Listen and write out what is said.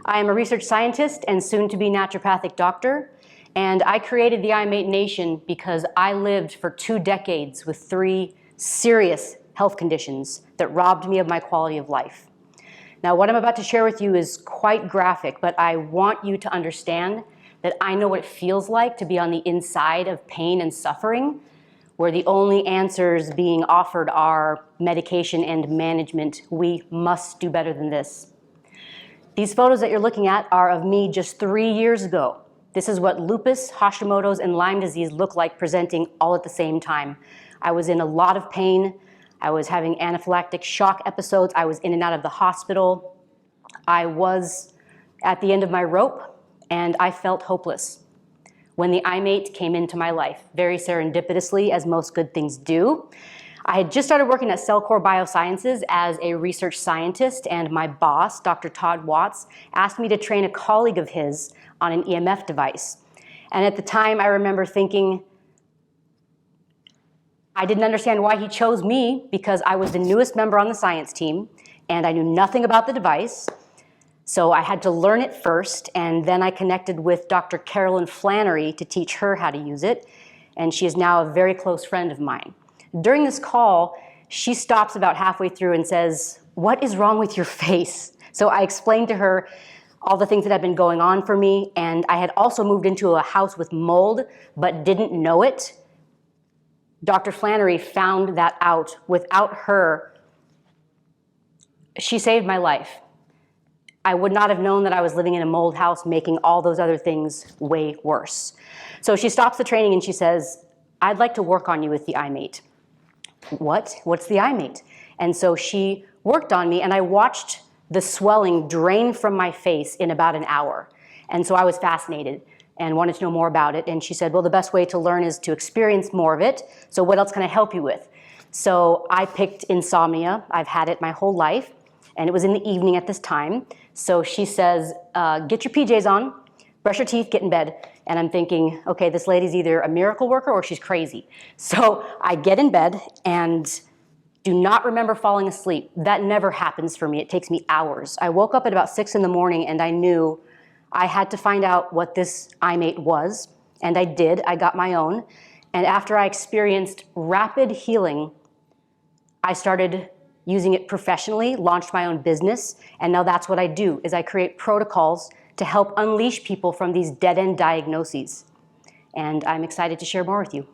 I am a research scientist and soon-to-be naturopathic doctor, and I created the iMate Nation because I lived for 2 decades with 3 serious health conditions that robbed me of my quality of life. Now, what I'm about to share with you is quite graphic, but I want you to understand that I know what it feels like to be on the inside of pain and suffering, where the only answers being offered are medication and management. We must do better than this. These photos that you're looking at are of me just 3 years ago. This is what lupus, Hashimoto's, and Lyme disease look like presenting all at the same time. I was in a lot of pain. I was having anaphylactic shock episodes. I was in and out of the hospital. I was at the end of my rope, and I felt hopeless when the iMate came into my life, very serendipitously, as most good things do. I had just started working at Cellcore Biosciences as a research scientist, and my boss, Dr. Todd Watts, asked me to train a colleague of his on an EMF device. And at the time, I remember thinking, I didn't understand why he chose me because I was the newest member on the science team, and I knew nothing about the device. So I had to learn it first, and then I connected with Dr. Carolyn Flannery to teach her how to use it, and she is now a very close friend of mine. During this call, she stops about halfway through and says, "What is wrong with your face?" So I explained to her all the things that had been going on for me, and I had also moved into a house with mold, but didn't know it. Dr. Flannery found that out. Without her, she saved my life. I would not have known that I was living in a mold house, making all those other things way worse. So she stops the training and she says, "I'd like to work on you with the iMate." What? What's the iMate? And so she worked on me, and I watched the swelling drain from my face in about an hour. And so I was fascinated and wanted to know more about it. And she said, well, the best way to learn is to experience more of it. So what else can I help you with? So I picked insomnia. I've had it my whole life, and it was in the evening at this time. So she says, get your PJs on, brush your teeth, get in bed. And I'm thinking, okay, this lady's either a miracle worker or she's crazy. So I get in bed and do not remember falling asleep. That never happens for me. It takes me hours. I woke up at about 6 in the morning, and I knew I had to find out what this iMate was, and I did. I got my own. And after I experienced rapid healing, I started using it professionally, launched my own business, and now that's what I do, is I create protocols to help unleash people from these dead-end diagnoses. And I'm excited to share more with you.